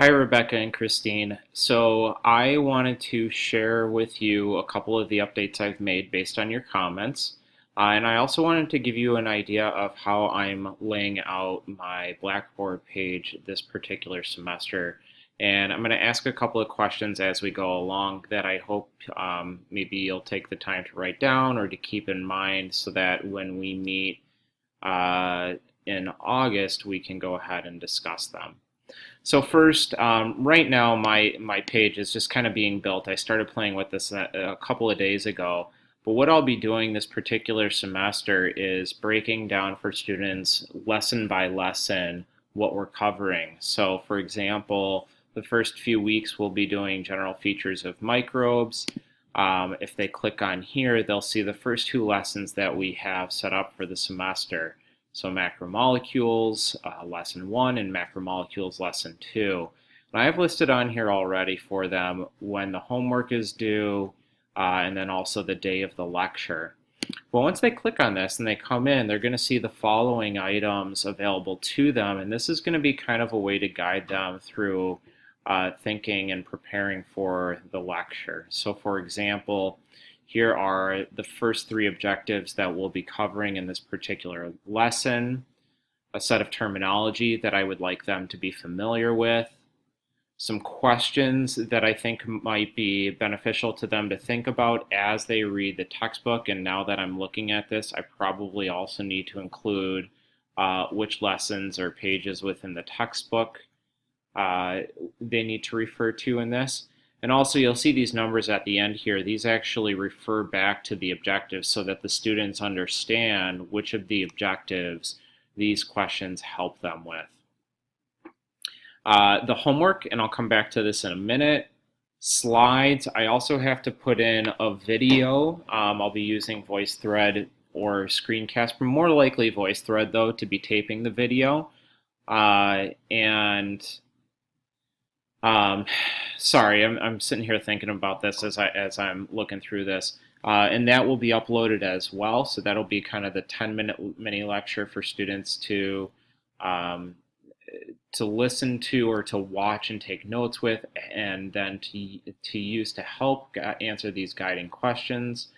Hi, Rebecca and Christine. So I wanted to share with you a couple of the updates I've made based on your comments. And I also wanted to give you an idea of how I'm laying out my Blackboard page this particular semester. And I'm going to ask a couple of questions as we go along that I hope maybe you'll take the time to write down or to keep in mind so that when we meet uh, in August, we can go ahead and discuss them. So first, right now my page is just kind of being built. I started playing with this a couple of days ago. But what I'll be doing this particular semester is breaking down for students lesson by lesson what we're covering. So for example, the first few weeks we'll be doing general features of microbes. If they click on here, they'll see the first two lessons that we have set up for the semester. So macromolecules, lesson 1, and macromolecules, lesson 2. And I've listed on here already for them when the homework is due, and then also the day of the lecture. But once they click on this and they come in, they're going to see the following items available to them, and this is going to be kind of a way to guide them through thinking and preparing for the lecture. So for example, here are the first three objectives that we'll be covering in this particular lesson, a set of terminology that I would like them to be familiar with, some questions that I think might be beneficial to them to think about as they read the textbook. And now that I'm looking at this, I probably also need to include which lessons or pages within the textbook they need to refer to in this. And also you'll see these numbers at the end here. These actually refer back to the objectives so that the students understand which of the objectives these questions help them with. The homework, and I'll come back to this in a minute. Slides, I also have to put in a video. I'll be using VoiceThread or Screencast, but more likely VoiceThread though to be taping the video. Sorry, I'm sitting here thinking about this as I'm looking through this. And that will be uploaded as well. So that'll be kind of the 10-minute mini lecture for students um, to listen to or to watch and take notes with, and then to use to help answer these guiding questions.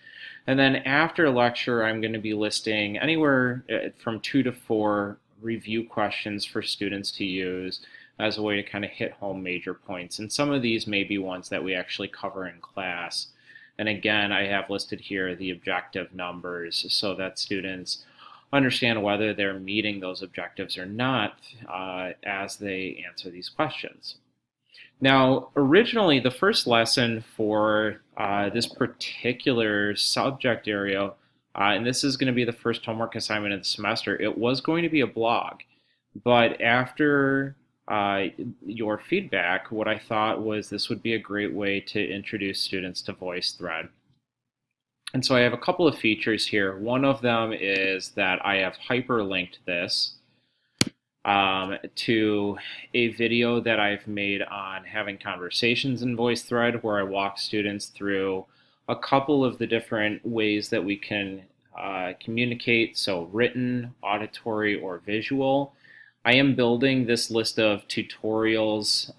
And then after lecture, I'm going to be listing anywhere from 2 to 4 review questions for students to use as a way to kind of hit home major points. And some of these may be ones that we actually cover in class. And again, I have listed here the objective numbers so that students understand whether they're meeting those objectives or not as they answer these questions. Now, originally, the first lesson for this particular subject area, and this is going to be the first homework assignment of the semester, it was going to be a blog. But after your feedback, what I thought was this would be a great way to introduce students to VoiceThread. And so I have a couple of features here. One of them is that I have hyperlinked this to a video that I've made on having conversations in VoiceThread, where I walk students through a couple of the different ways that we can communicate, so written, auditory, or visual. I am building this list of tutorials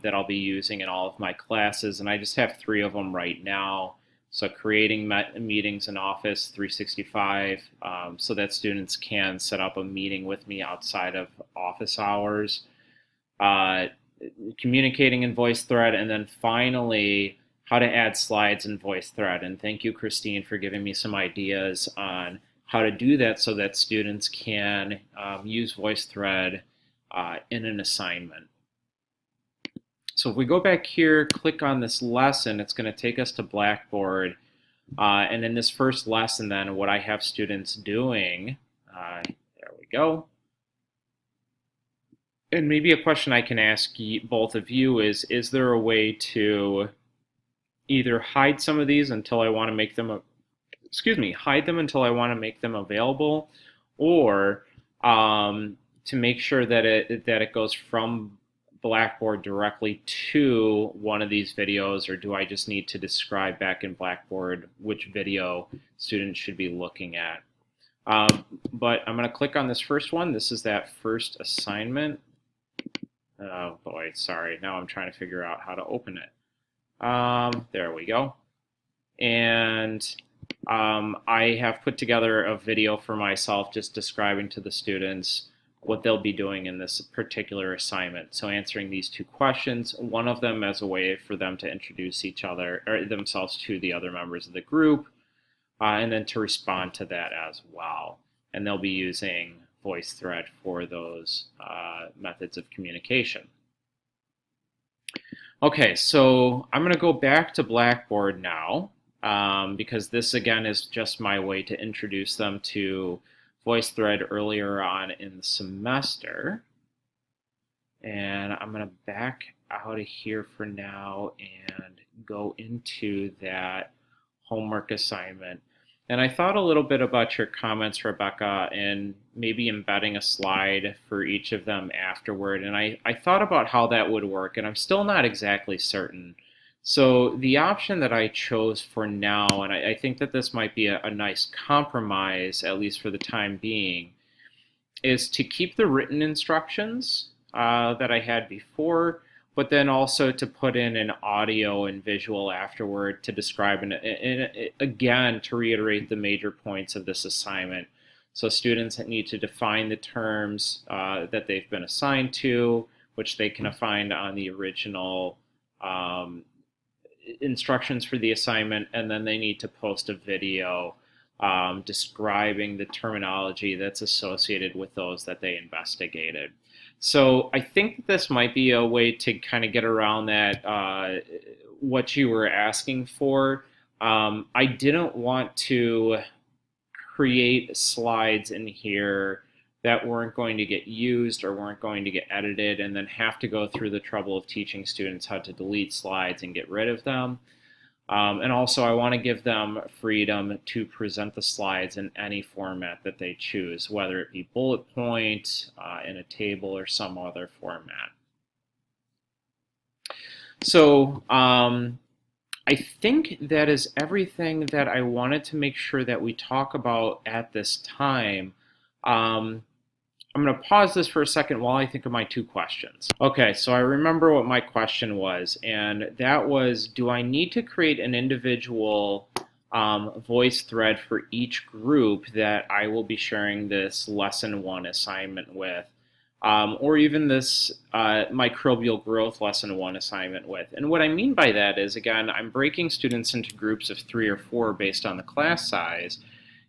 that I'll be using in all of my classes, and I just have 3 of them right now. So creating meetings in Office 365 so that students can set up a meeting with me outside of office hours, communicating in VoiceThread, and then finally how to add slides in VoiceThread. And thank you, Christine, for giving me some ideas on how to do that so that students can use VoiceThread in an assignment. So if we go back here, click on this lesson, it's going to take us to Blackboard. And in this first lesson then, what I have students doing, there we go. And maybe a question I can ask both of you is there a way to either hide some of these until I want to make them hide them until I want to make them available, or to make sure that it goes from Blackboard directly to one of these videos, or do I just need to describe back in Blackboard which video students should be looking at? But I'm going to click on this first one. This is that first assignment. Oh boy, sorry. Now I'm trying to figure out how to open it. There we go. And I have put together a video for myself just describing to the students what they'll be doing in this particular assignment. So answering these two questions, one of them as a way for them to introduce each other or themselves to the other members of the group, and then to respond to that as well. And they'll be using VoiceThread for those methods of communication. Okay, so I'm going to go back to Blackboard now, because this again is just my way to introduce them to VoiceThread earlier on in the semester. And I'm going to back out of here for now and go into that homework assignment. And I thought a little bit about your comments, Rebecca, and maybe embedding a slide for each of them afterward. And I thought about how that would work, and I'm still not exactly certain. So the option that I chose for now, and I think that this might be a nice compromise, at least for the time being, is to keep the written instructions that I had before, but then also to put in an audio and visual afterward to describe, and again, to reiterate the major points of this assignment. So students need to define the terms that they've been assigned to, which they can find on the original instructions for the assignment, and then they need to post a video describing the terminology that's associated with those that they investigated. So I think this might be a way to kind of get around that, what you were asking for. I didn't want to create slides in here that weren't going to get used or weren't going to get edited and then have to go through the trouble of teaching students how to delete slides and get rid of them. And also I want to give them freedom to present the slides in any format that they choose, whether it be bullet point, in a table, or some other format. So I think that is everything that I wanted to make sure that we talk about at this time. I'm going to pause this for a second while I think of my two questions. Okay, so I remember what my question was, and that was, do I need to create an individual voice thread for each group that I will be sharing this lesson 1 assignment with, or even this microbial growth lesson 1 assignment with? And what I mean by that is, again, I'm breaking students into groups of 3 or 4 based on the class size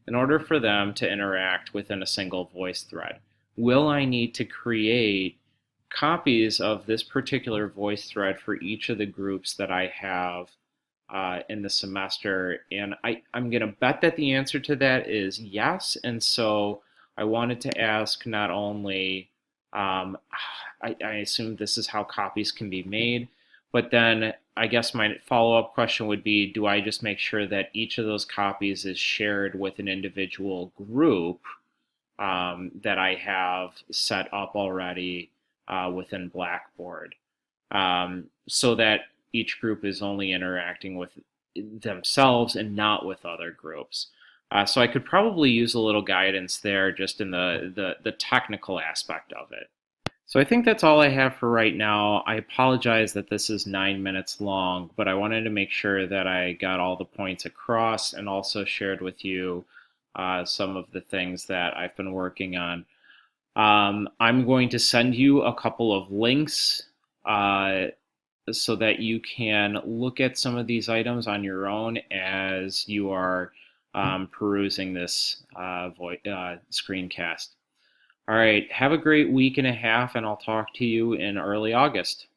in order for them to interact within a single voice thread. Will I need to create copies of this particular voice thread for each of the groups that I have in the semester? And I'm going to bet that the answer to that is yes. And so I wanted to ask not only, I assume this is how copies can be made, but then I guess my follow-up question would be, do I just make sure that each of those copies is shared with an individual group that I have set up already within Blackboard, so that each group is only interacting with themselves and not with other groups. So I could probably use a little guidance there just in the technical aspect of it. So I think that's all I have for right now. I apologize that this is 9 minutes long, but I wanted to make sure that I got all the points across and also shared with you some of the things that I've been working on. I'm going to send you a couple of links so that you can look at some of these items on your own as you are perusing this screencast. All right, have a great week and a half, and I'll talk to you in early August.